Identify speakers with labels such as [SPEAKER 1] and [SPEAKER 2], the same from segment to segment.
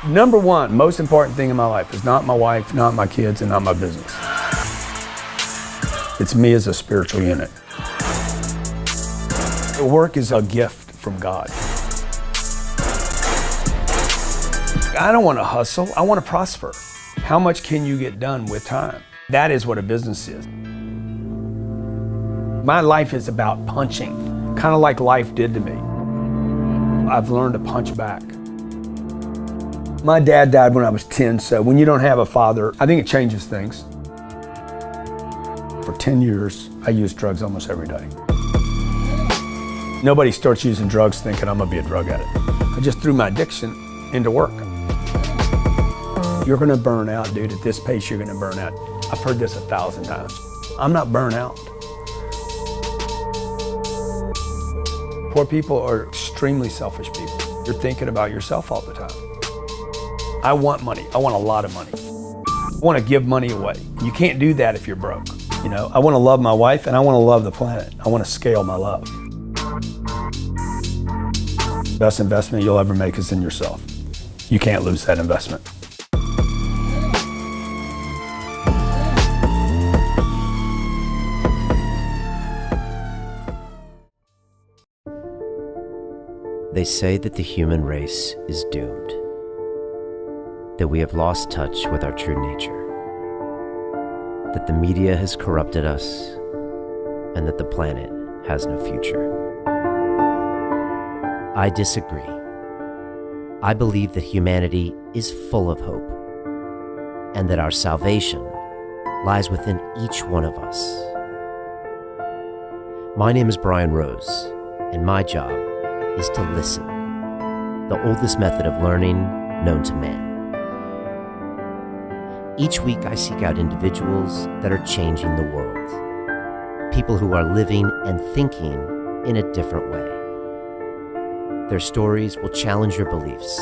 [SPEAKER 1] Number one, most important thing in my life is not my wife, not my kids, and not my business. It's me as a spiritual unit. Work is a gift from God. I don't want to hustle, I want to prosper. How much can you get done with time? That is what a business is. My life is about punching, kind of like life did to me. I've learned to punch back. My dad died when I was 10, so when you don't have a father, I think it changes things. For 10 years, I used drugs almost every day. Nobody starts using drugs thinking I'm gonna be a drug addict. I just threw my addiction into work. You're gonna burn out, dude. At this pace, you're gonna burn out. I've heard this 1,000 times. I'm not burnt out. Poor people are extremely selfish people. You're thinking about yourself all the time. I want money. I want a lot of money. I want to give money away. You can't do that if you're broke. You know, I want to love my wife and I want to love the planet. I want to scale my love. Best investment you'll ever make is in yourself. You can't lose that investment.
[SPEAKER 2] They say that the human race is doomed, that we have lost touch with our true nature, that the media has corrupted us, and that the planet has no future. I disagree. I believe that humanity is full of hope, and that our salvation lies within each one of us. My name is Brian Rose, and my job is to listen, the oldest method of learning known to man. Each week I seek out individuals that are changing the world, people who are living and thinking in a different way. Their stories will challenge your beliefs,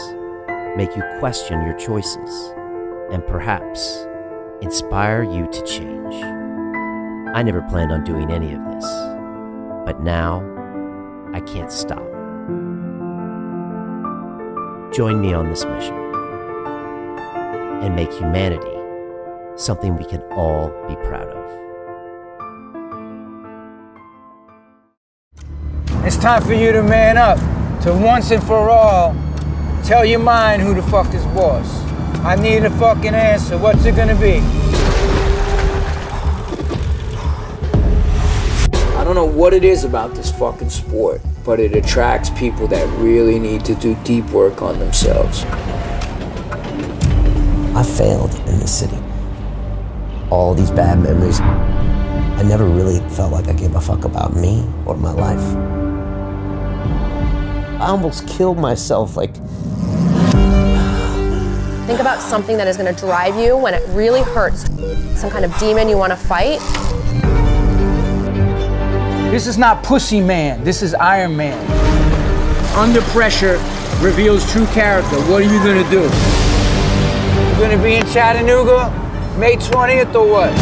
[SPEAKER 2] make you question your choices, and perhaps inspire you to change. I never planned on doing any of this, but now I can't stop. Join me on this mission and make humanity something we can all be proud of.
[SPEAKER 3] It's time for you to man up, to once and for all, tell your mind who the fuck is boss. I need a fucking answer. What's it gonna be? I don't know what it is about this fucking sport, but it attracts people that really need to do deep work on themselves.
[SPEAKER 4] I failed in this city. All these bad memories. I never really felt like I gave a fuck about me or my life. I almost killed myself, like.
[SPEAKER 5] Think about something that is going to drive you when it really hurts. Some kind of demon you want to fight.
[SPEAKER 3] This is not Pussy Man, this is Iron Man. Under pressure reveals true character. What are you gonna do? You gonna be in Chattanooga, May 20th or what?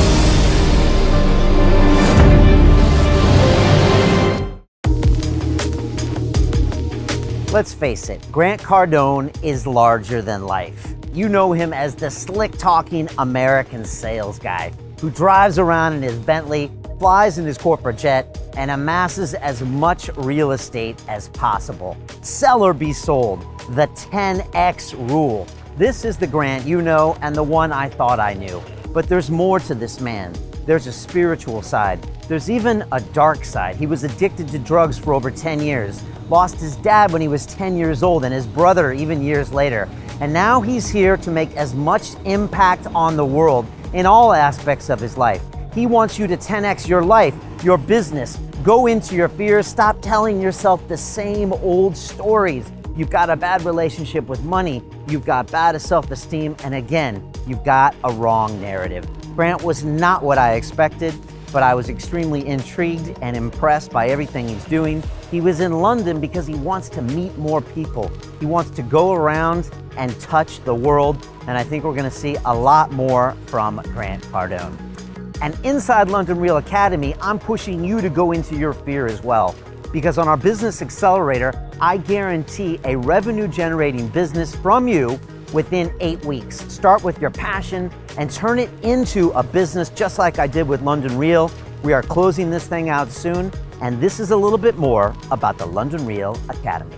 [SPEAKER 6] Let's face it, Grant Cardone is larger than life. You know him as the slick-talking American sales guy who drives around in his Bentley, flies in his corporate jet, and amasses as much real estate as possible. Sell or be sold, the 10X rule. This is the Grant you know and the one I thought I knew. But there's more to this man. There's a spiritual side. There's even a dark side. He was addicted to drugs for over 10 years, lost his dad when he was 10 years old and his brother even years later. And now he's here to make as much impact on the world in all aspects of his life. He wants you to 10X your life, your business. Go into your fears. Stop telling yourself the same old stories. You've got a bad relationship with money. You've got bad self-esteem. And again, you've got a wrong narrative. Grant was not what I expected, but I was extremely intrigued and impressed by everything he's doing. He was in London because he wants to meet more people. He wants to go around and touch the world. And I think we're gonna see a lot more from Grant Cardone. And inside London Real Academy, I'm pushing you to go into your fear as well. Because on our Business Accelerator, I guarantee a revenue-generating business from you within 8 weeks. Start with your passion and turn it into a business just like I did with London Real. We are closing this thing out soon, and this is a little bit more about the London Real Academy.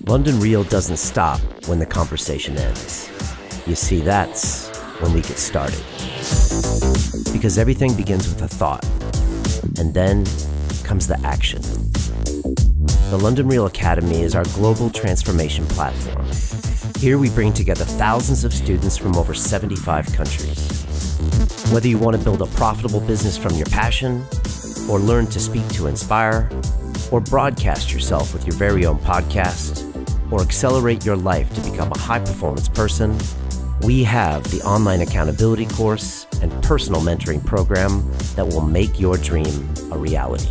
[SPEAKER 2] London Real doesn't stop when the conversation ends. You see, that's when we get started. Because everything begins with a thought, and then comes the action. The London Real Academy is our global transformation platform. Here we bring together thousands of students from over 75 countries. Whether you want to build a profitable business from your passion, or learn to speak to inspire, or broadcast yourself with your very own podcast, or accelerate your life to become a high-performance person, we have the online accountability course and personal mentoring program that will make your dream a reality.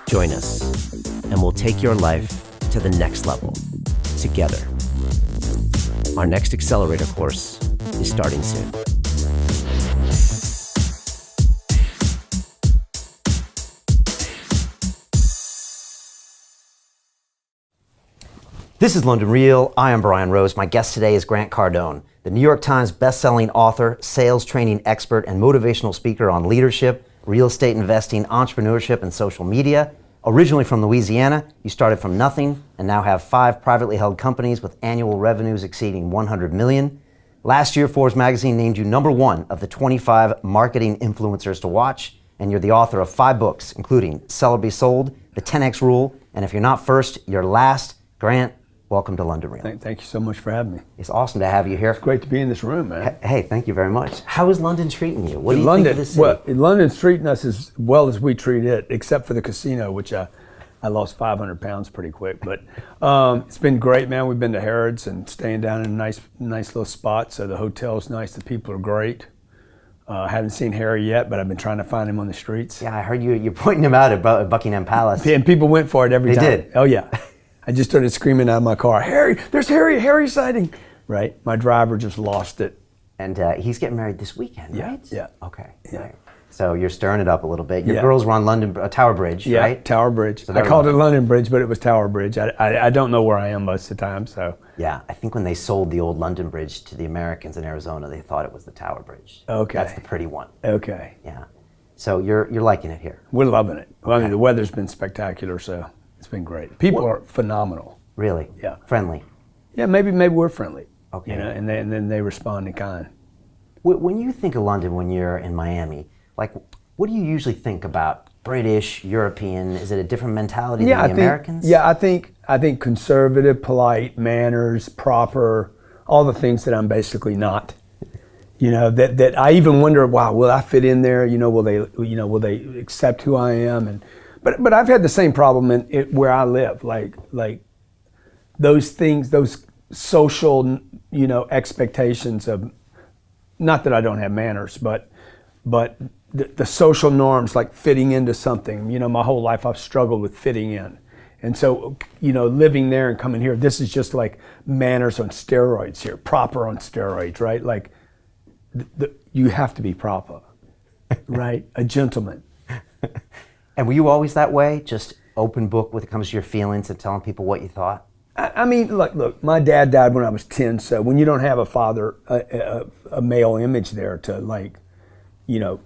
[SPEAKER 2] Join us, and we'll take your life to the next level, together. Our next accelerator course is starting soon.
[SPEAKER 6] This is London Real. I am Brian Rose. My guest today is Grant Cardone, the New York Times best-selling author, sales training expert, and motivational speaker on leadership, real estate investing, entrepreneurship, and social media. Originally from Louisiana, you started from nothing and now have 5 privately held companies with annual revenues exceeding $100 million. Last year, Forbes magazine named you #1 of the 25 marketing influencers to watch, and you're the author of 5 books, including Sell or Be Sold, The 10X Rule, and If You're Not First, You're Last. Grant, welcome to London Real.
[SPEAKER 1] Thank you so much for having me.
[SPEAKER 6] It's awesome to have you here.
[SPEAKER 1] It's great to be in this room, man.
[SPEAKER 6] Hey, thank you very much. How is London treating you? What do you think of this city?
[SPEAKER 1] Well, London's treating us as well as we treat it, except for the casino, which I lost 500 pounds pretty quick. But it's been great, man. We've been to Harrods and staying down in a nice little spot. So the hotel's nice. The people are great. Haven't seen Harry yet, but I've been trying to find him on the streets.
[SPEAKER 6] Yeah, I heard you're pointing him out at Buckingham Palace.
[SPEAKER 1] And people went for it every time.
[SPEAKER 6] They did?
[SPEAKER 1] Oh, yeah. I just started screaming out of my car, Harry, there's Harry sighting. Right? My driver just lost it.
[SPEAKER 6] And he's getting married this weekend, right?
[SPEAKER 1] Yeah.
[SPEAKER 6] Okay.
[SPEAKER 1] Yeah.
[SPEAKER 6] Right. So you're stirring it up a little bit. Your
[SPEAKER 1] Yeah.
[SPEAKER 6] girls were on Tower Bridge,
[SPEAKER 1] Yeah,
[SPEAKER 6] right?
[SPEAKER 1] Tower Bridge.
[SPEAKER 6] So
[SPEAKER 1] I called it London Bridge, but it was Tower Bridge. I don't know where I am most of the time, so.
[SPEAKER 6] Yeah, I think when they sold the old London Bridge to the Americans in Arizona, they thought it was the Tower Bridge.
[SPEAKER 1] Okay.
[SPEAKER 6] That's the pretty one.
[SPEAKER 1] Okay.
[SPEAKER 6] Yeah. So you're liking it here.
[SPEAKER 1] We're loving it. Well, I
[SPEAKER 6] Okay.
[SPEAKER 1] mean, the weather's been spectacular, so it's been great. People are phenomenal.
[SPEAKER 6] Really?
[SPEAKER 1] Yeah.
[SPEAKER 6] Friendly.
[SPEAKER 1] Yeah, maybe we're friendly.
[SPEAKER 6] Okay.
[SPEAKER 1] You know, and then they respond in kind.
[SPEAKER 6] When you think of London when you're in Miami, like, what do you usually think about? British, European? Is it a different mentality than the Americans?
[SPEAKER 1] Yeah, I think conservative, polite, manners, proper, all the things that I'm basically not. You know, that I even wonder, wow, will I fit in there? You know, will they accept who I am? And but I've had the same problem where I live, like those things, those social, you know, expectations of, not that I don't have manners, but the social norms, like fitting into something. You know, my whole life I've struggled with fitting in. And so, you know, living there and coming here, this is just like manners on steroids here, proper on steroids, right? Like, you have to be proper, right? A gentleman.
[SPEAKER 6] And were you always that way? Just open book when it comes to your feelings and telling people what you thought?
[SPEAKER 1] I mean, look, my dad died when I was 10, so when you don't have a father, a male image there to, like, you know,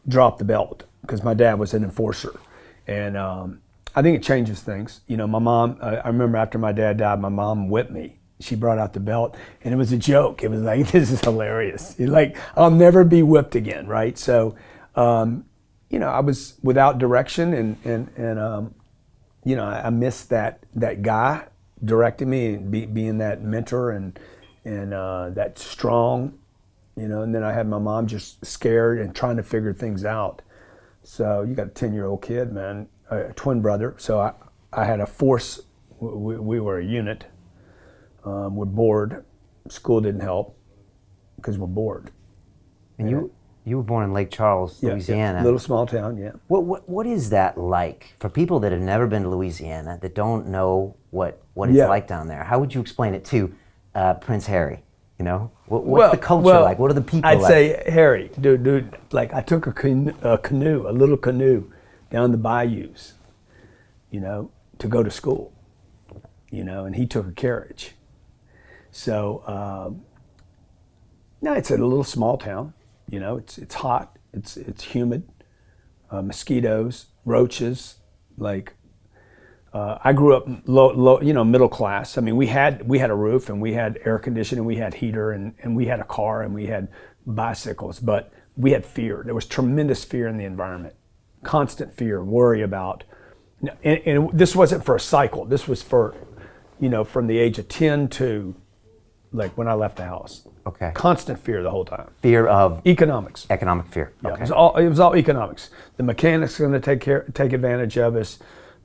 [SPEAKER 1] drop the belt, because my dad was an enforcer. And I think it changes things. You know, my mom, I remember after my dad died, my mom whipped me. She brought out the belt, and it was a joke. It was like, this is hilarious. Like, I'll never be whipped again, right? So, you know, I was without direction, and you know, I missed that guy directing me and being that mentor and that strong, you know. And then I had my mom just scared and trying to figure things out. So you got a 10-year-old kid, man, a twin brother. So I had a force. We were a unit. We're bored. School didn't help because we're bored.
[SPEAKER 6] And you were born in Lake Charles, Louisiana.
[SPEAKER 1] Yeah, little small town, yeah.
[SPEAKER 6] What is that like for people that have never been to Louisiana, that don't know what it's like down there? How would you explain it to Prince Harry? You know, what's the culture like? What are the people like?
[SPEAKER 1] I'd say, Harry, dude, like, I took a little canoe down the bayous, you know, to go to school, you know, and he took a carriage. So no, it's a little small town. You know, it's hot. It's humid. Mosquitoes, roaches. Like I grew up low, you know, middle class. I mean, we had a roof and we had air conditioning, we had heater, and we had a car and we had bicycles, but we had fear. There was tremendous fear in the environment, constant fear, worry about. And this wasn't for a cycle. This was for, you know, from the age of 10 to like when I left the house.
[SPEAKER 6] Okay.
[SPEAKER 1] Constant fear the whole time.
[SPEAKER 6] Fear of
[SPEAKER 1] Economics.
[SPEAKER 6] economic fear.
[SPEAKER 1] Yeah,
[SPEAKER 6] Okay.
[SPEAKER 1] it was all economics. The mechanic's going to take advantage of us.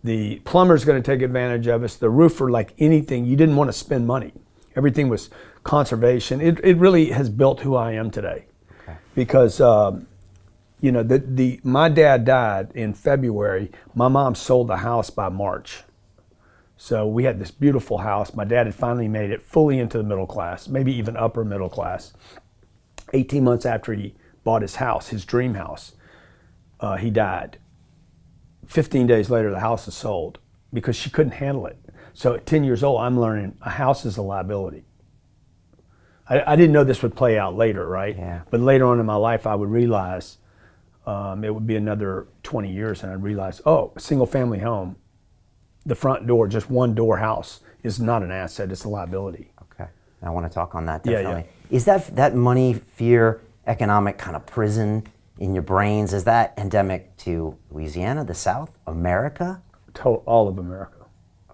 [SPEAKER 1] The plumber's going to take advantage of us. The roofer, like anything, you didn't want to spend money. Everything was conservation. It really has built who I am today.
[SPEAKER 6] Okay.
[SPEAKER 1] Because you know, my dad died in February. My mom sold the house by March. So we had this beautiful house. My dad had finally made it fully into the middle class, maybe even upper middle class. 18 months after he bought his house, his dream house, he died. 15 days later, the house is sold because she couldn't handle it. So at 10 years old, I'm learning a house is a liability. I didn't know this would play out later, right?
[SPEAKER 6] Yeah.
[SPEAKER 1] But later on in my life, I would realize it would be another 20 years, and I'd realize, oh, a single family home, the front door, just one door house is not an asset, it's a liability.
[SPEAKER 6] Okay. I want to talk on that
[SPEAKER 1] Yeah,
[SPEAKER 6] definitely. Is that money, fear, economic kind of prison in your brains, is that endemic to Louisiana, the South, America?
[SPEAKER 1] All of America.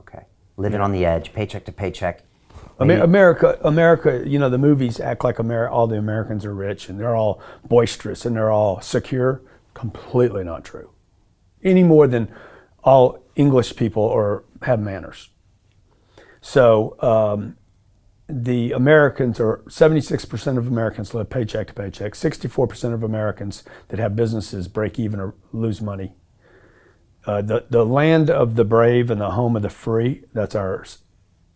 [SPEAKER 6] Okay. Living on the edge, paycheck to paycheck.
[SPEAKER 1] America, you know, the movies act like all the Americans are rich and they're all boisterous and they're all secure. Completely not true. Any more than all English people have manners. So the Americans, or 76% of Americans live paycheck to paycheck. 64% of Americans that have businesses break even or lose money. The land of the brave and the home of the free, that's our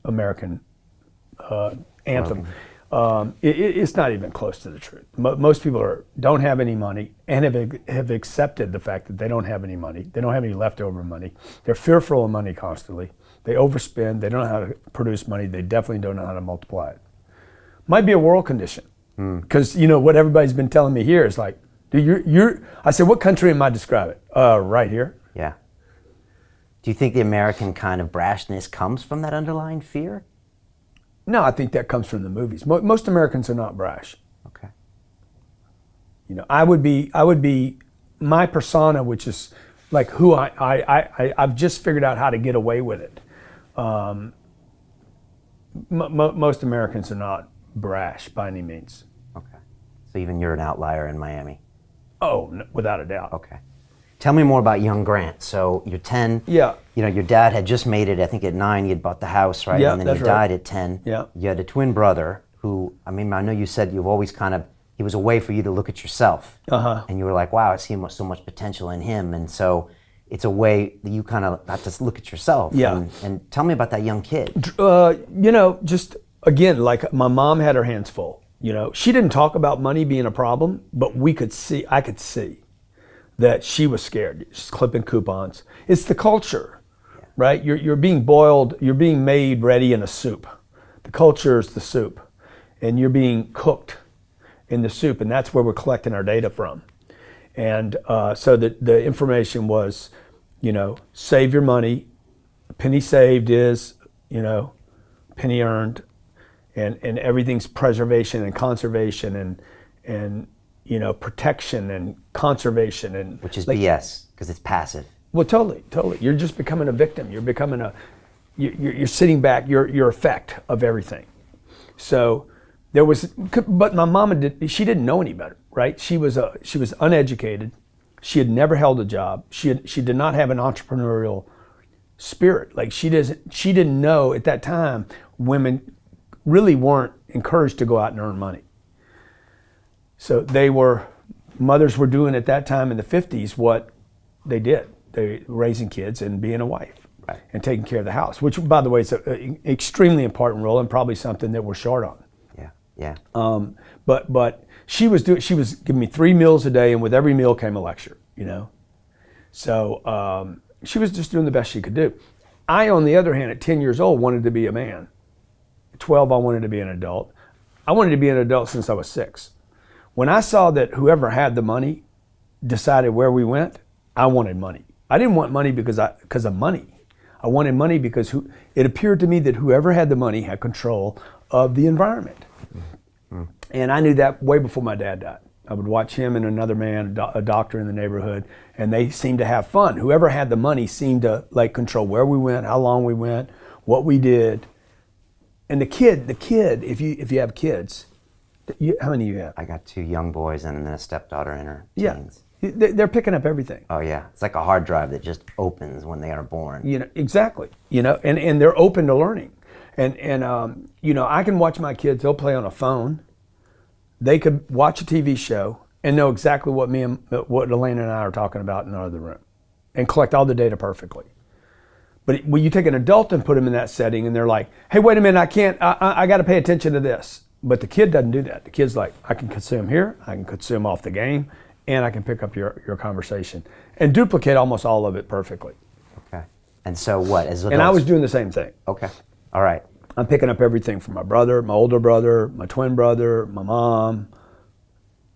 [SPEAKER 1] American anthem. It's not even close to the truth. Most people don't have any money and have accepted the fact that they don't have any money. They don't have any leftover money. They're fearful of money constantly. They overspend. They don't know how to produce money. They definitely don't know how to multiply it. Might be a world condition. Because you know what everybody's been telling me here is like, dude, I said, what country am I describing? Right here.
[SPEAKER 6] Yeah. Do you think the American kind of brashness comes from that underlying fear?
[SPEAKER 1] No, I think that comes from the movies. Most Americans are not brash.
[SPEAKER 6] Okay.
[SPEAKER 1] You know, I would be my persona, which is like who I've just figured out how to get away with it. Most Americans are not brash by any means.
[SPEAKER 6] Okay. So even you're an outlier in Miami.
[SPEAKER 1] Oh, no, without a doubt.
[SPEAKER 6] Okay. Tell me more about young Grant. So you're 10.
[SPEAKER 1] Yeah.
[SPEAKER 6] You know, your dad had just made it. I think at 9 you had bought the house, right?
[SPEAKER 1] Yeah,
[SPEAKER 6] And then
[SPEAKER 1] that's
[SPEAKER 6] you
[SPEAKER 1] right.
[SPEAKER 6] died at 10.
[SPEAKER 1] Yeah.
[SPEAKER 6] You had a twin brother who, I mean, I know you said you've always kind of, he was a way for you to look at yourself.
[SPEAKER 1] Uh-huh.
[SPEAKER 6] And you were like, wow, I see so much potential in him. And so it's a way that you kind of got to look at yourself.
[SPEAKER 1] Yeah.
[SPEAKER 6] And tell me about that young kid.
[SPEAKER 1] You know, just again, like my mom had her hands full. You know, she didn't talk about money being a problem, but I could see that she was scared. She's clipping coupons. It's the culture, right? You're being boiled, you're being made ready in a soup. The culture is the soup, and you're being cooked in the soup, and that's where we're collecting our data from. And so the information was, you know, save your money. A penny saved is, you know, penny earned, and everything's preservation and conservation and you know, protection and conservation and
[SPEAKER 6] Which is
[SPEAKER 1] like,
[SPEAKER 6] BS, because it's passive.
[SPEAKER 1] Well, totally. You're just becoming a victim. You're becoming you're sitting back. You're effect of everything. So there was, but my mama she didn't know any better, right? She was uneducated. She had never held a job. She did not have an entrepreneurial spirit. Like she didn't know at that time women really weren't encouraged to go out and earn money. So mothers were doing at that time in the 50s what they did. They were raising kids and being a wife,
[SPEAKER 6] right,
[SPEAKER 1] and taking care of the house, which by the way is an extremely important role and probably something that we're short on.
[SPEAKER 6] Yeah.
[SPEAKER 1] But she was giving me 3 meals a day, and with every meal came a lecture, you know. So she was just doing the best she could do. I, on the other hand, at 10 years old, wanted to be a man. At 12, I wanted to be an adult. I wanted to be an adult since I was 6. When I saw that whoever had the money decided where we went, I wanted money. I didn't want money because of money. I wanted money because it appeared to me that whoever had the money had control of the environment. Mm-hmm. And I knew that way before my dad died. I would watch him and another man, a doctor in the neighborhood, and they seemed to have fun. Whoever had the money seemed to like control where we went, how long we went, what we did. And the kid, if you have kids, how many do you have?
[SPEAKER 7] I got 2 young boys and then a stepdaughter in her
[SPEAKER 1] Yeah.
[SPEAKER 7] teens.
[SPEAKER 1] They're picking up everything.
[SPEAKER 7] Oh yeah, it's like a hard drive that just opens when they are born.
[SPEAKER 1] You know, exactly. You know, and they're open to learning. And you know, I can watch my kids, they'll play on a phone. They could watch a TV show and know exactly what Elaine and I are talking about in the other room and collect all the data perfectly. But when you take an adult and put them in that setting and they're like, hey, wait a minute, I got to pay attention to this. But the kid doesn't do that. The kid's like, I can consume here, I can consume off the game, and I can pick up your conversation and duplicate almost all of it perfectly.
[SPEAKER 7] Okay. And so what? As adults?
[SPEAKER 1] And I was doing the same thing.
[SPEAKER 7] Okay. All right.
[SPEAKER 1] I'm picking up everything from my brother, my older brother, my twin brother, my mom,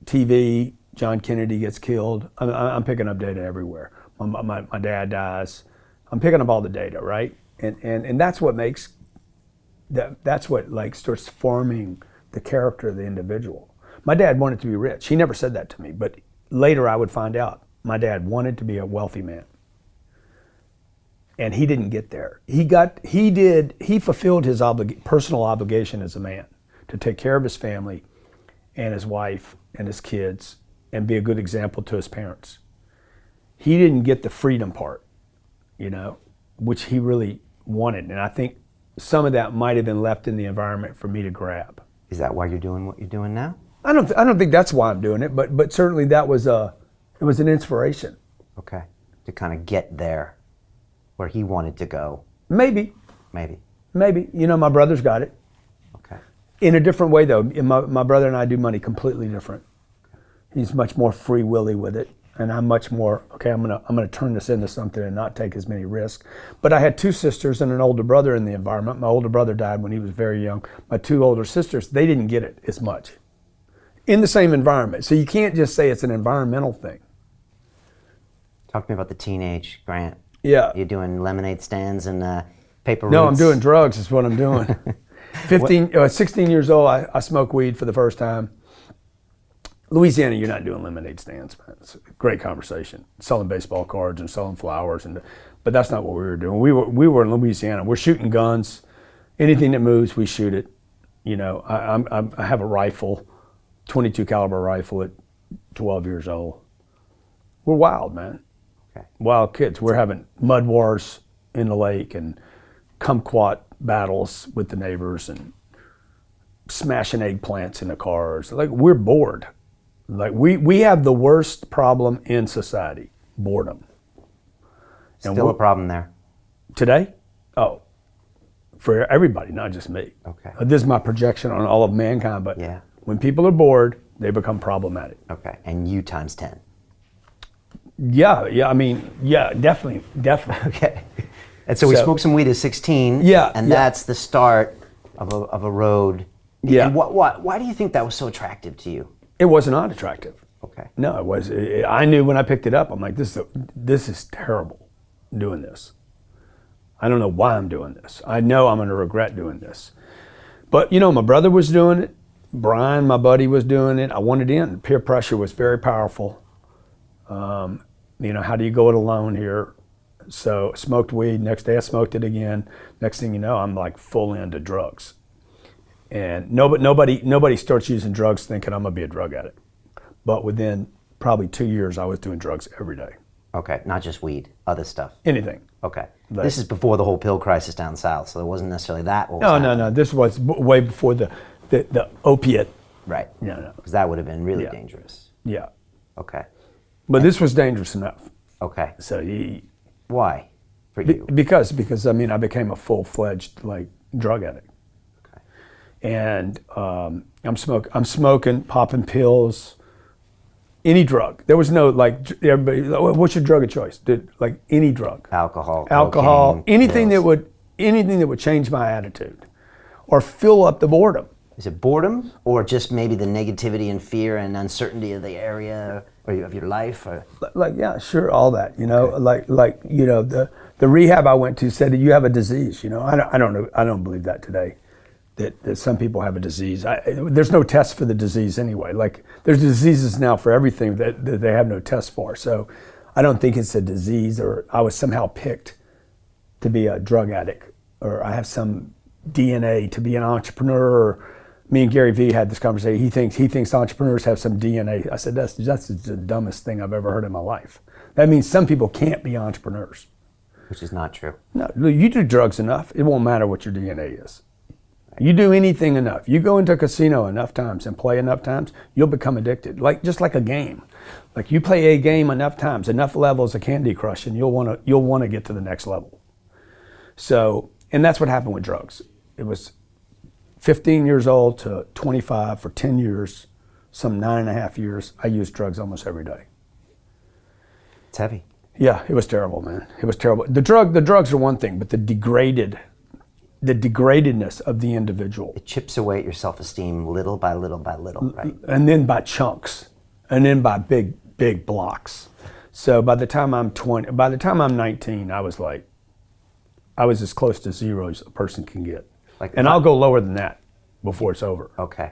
[SPEAKER 1] TV, John Kennedy gets killed. I'm picking up data everywhere. My dad dies. I'm picking up all the data, right? And that's what makes, that's what like starts forming the character of the individual. My dad wanted to be rich. He never said that to me, but later I would find out my dad wanted to be a wealthy man. And he didn't get there. He fulfilled his personal obligation as a man to take care of his family and his wife and his kids and be a good example to his parents. He didn't get the freedom part, you know, which he really wanted. And I think some of that might have been left in the environment for me to grab.
[SPEAKER 7] Is that why you're doing what you're doing now?
[SPEAKER 1] I don't think that's why I'm doing it, but certainly that was it was an inspiration.
[SPEAKER 7] Okay. To kind of get there where he wanted to go.
[SPEAKER 1] Maybe. You know, my brother's got it.
[SPEAKER 7] Okay.
[SPEAKER 1] In a different way though. My brother and I do money completely different. He's much more free willy with it, and I'm much more, okay, I'm gonna turn this into something and not take as many risks. But I had 2 sisters and an older brother in the environment. My older brother died when he was very young. My 2 older sisters, they didn't get it as much in the same environment. So you can't just say it's an environmental thing.
[SPEAKER 7] Talk to me about the teenage Grant.
[SPEAKER 1] Yeah.
[SPEAKER 7] You're doing lemonade stands and paper
[SPEAKER 1] No,
[SPEAKER 7] routes?
[SPEAKER 1] I'm doing drugs is what I'm doing. 16 years old, I smoked weed for the first time. Louisiana, you're not doing lemonade stands, man. It's a great conversation. Selling baseball cards and selling flowers, but that's not what we were doing. We were in Louisiana. We're shooting guns. Anything that moves, we shoot it. You know, I have a rifle, 22 caliber rifle at 12 years old. We're wild, man.
[SPEAKER 7] Okay.
[SPEAKER 1] Wild kids. We're having mud wars in the lake and kumquat battles with the neighbors and smashing eggplants in the cars. Like, we're bored. Like, we have the worst problem in society, boredom.
[SPEAKER 7] Still a problem there.
[SPEAKER 1] Today? Oh, for everybody, not just me.
[SPEAKER 7] Okay.
[SPEAKER 1] This is my projection on all of mankind, but
[SPEAKER 7] Yeah.
[SPEAKER 1] when people are bored, they become problematic.
[SPEAKER 7] Okay. And you times 10.
[SPEAKER 1] Yeah, I mean, yeah, definitely.
[SPEAKER 7] Okay. And so we smoked some weed at 16.
[SPEAKER 1] Yeah,
[SPEAKER 7] And
[SPEAKER 1] yeah.
[SPEAKER 7] that's the start of a road.
[SPEAKER 1] Yeah.
[SPEAKER 7] And why do you think that was so attractive to you?
[SPEAKER 1] It was not attractive.
[SPEAKER 7] Okay.
[SPEAKER 1] No, it was. I knew when I picked it up, I'm like, this is terrible, doing this. I don't know why I'm doing this. I know I'm going to regret doing this. But, you know, my brother was doing it. Brian, my buddy, was doing it. I wanted in. Peer pressure was very powerful. You know, how do you go it alone here? So smoked weed. Next day I smoked it again. Next thing you know, I'm like full into drugs. And nobody starts using drugs thinking I'm gonna be a drug addict. But within probably 2 years, I was doing drugs every day.
[SPEAKER 7] Okay, not just weed, other stuff.
[SPEAKER 1] Anything.
[SPEAKER 7] Okay.
[SPEAKER 1] Like-
[SPEAKER 7] This is before the whole pill crisis down south, so it wasn't necessarily that. What was happening.
[SPEAKER 1] No. This was way before the opiate.
[SPEAKER 7] Right.
[SPEAKER 1] No.
[SPEAKER 7] Because that would have been really
[SPEAKER 1] Yeah.
[SPEAKER 7] dangerous.
[SPEAKER 1] Yeah.
[SPEAKER 7] Okay.
[SPEAKER 1] But this was dangerous enough.
[SPEAKER 7] Okay.
[SPEAKER 1] So
[SPEAKER 7] Why? For you?
[SPEAKER 1] because I mean, I became a full-fledged like drug addict.
[SPEAKER 7] Okay.
[SPEAKER 1] And I'm smoking, popping pills, any drug. There was no like everybody. What's your drug of choice? Like any drug.
[SPEAKER 7] Alcohol.
[SPEAKER 1] Alcohol.
[SPEAKER 7] Cocaine,
[SPEAKER 1] Anything
[SPEAKER 7] pills.
[SPEAKER 1] that would change my attitude, or fill up the boredom.
[SPEAKER 7] Is it boredom, or just maybe the negativity and fear and uncertainty of the area or of your life? Or?
[SPEAKER 1] Like, yeah, sure, all that, you know, like, you know, the rehab I went to said that you have a disease, you know. I don't know, I don't believe that today, that some people have a disease. There's no test for the disease anyway. Like, there's diseases now for everything that they have no test for. So I don't think it's a disease, or I was somehow picked to be a drug addict, or I have some DNA to be an entrepreneur. Or me and Gary Vee had this conversation. He thinks entrepreneurs have some DNA. I said, that's the dumbest thing I've ever heard in my life. That means some people can't be entrepreneurs.
[SPEAKER 7] Which is not true.
[SPEAKER 1] No, you do drugs enough, it won't matter what your DNA is. You do anything enough. You go into a casino enough times and play enough times, you'll become addicted. Just like a game. Like, you play a game enough times, enough levels of Candy Crush, and you'll want to get to the next level. So, and that's what happened with drugs. It was 15 years old to 25 for 10 years, some 9.5 years. I used drugs almost every day.
[SPEAKER 7] It's heavy.
[SPEAKER 1] Yeah, it was terrible, man. It was terrible. The drugs are one thing, but the degradedness of the individual.
[SPEAKER 7] It chips away at your self-esteem little by little by little, right?
[SPEAKER 1] And then by chunks, and then by big blocks. So by the time I'm 19, I was as close to zero as a person can get. And I'll go lower than that before it's over.
[SPEAKER 7] Okay.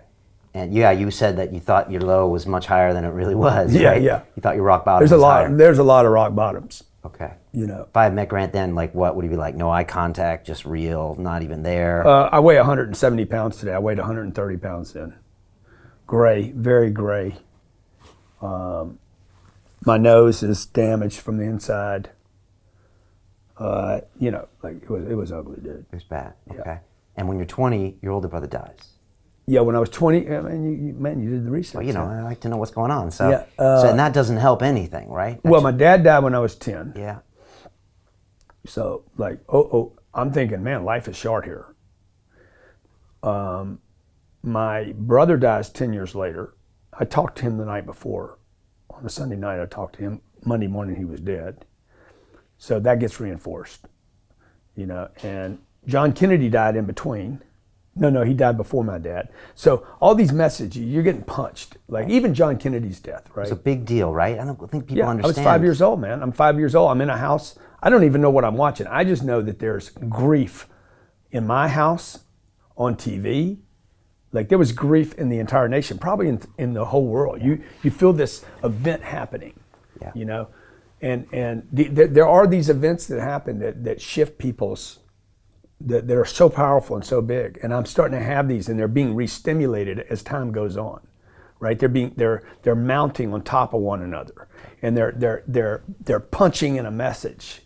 [SPEAKER 7] And yeah, you said that you thought your low was much higher than it really was.
[SPEAKER 1] Yeah,
[SPEAKER 7] right?
[SPEAKER 1] yeah.
[SPEAKER 7] You thought your rock bottom
[SPEAKER 1] There's a lot of rock bottoms.
[SPEAKER 7] Okay.
[SPEAKER 1] You know.
[SPEAKER 7] If I had met Grant then, like, what would he be like? No eye contact, just real, not even there.
[SPEAKER 1] I weigh 170 pounds today. I weighed 130 pounds then. Gray, very gray. My nose is damaged from the inside. You know, like, it was ugly, dude.
[SPEAKER 7] It was bad.
[SPEAKER 1] Yeah.
[SPEAKER 7] Okay. And when you're 20, your older brother dies.
[SPEAKER 1] Yeah, when I was 20, I mean, you did the research.
[SPEAKER 7] Well, you know, I like to know what's going on. So,
[SPEAKER 1] Yeah,
[SPEAKER 7] and that doesn't help anything, right?
[SPEAKER 1] Well, my dad died when I was 10.
[SPEAKER 7] Yeah.
[SPEAKER 1] So, like, I'm thinking, man, life is short here. My brother dies 10 years later. I talked to him the night before. On a Sunday night, I talked to him. Monday morning, he was dead. So that gets reinforced, you know. And John Kennedy died in between. No, he died before my dad. So all these messages, you're getting punched. Like, even John Kennedy's death, right?
[SPEAKER 7] It's a big deal, right? I don't think people understand.
[SPEAKER 1] I was 5 years old, man. I'm 5 years old. I'm in a house. I don't even know what I'm watching. I just know that there's grief in my house, on TV. Like, there was grief in the entire nation, probably in the whole world. You feel this event happening, you know? And there are these events that happen that shift people's, that are so powerful and so big. And I'm starting to have these, and they're being re-stimulated as time goes on, right? They're mounting on top of one another, and they're punching in a message.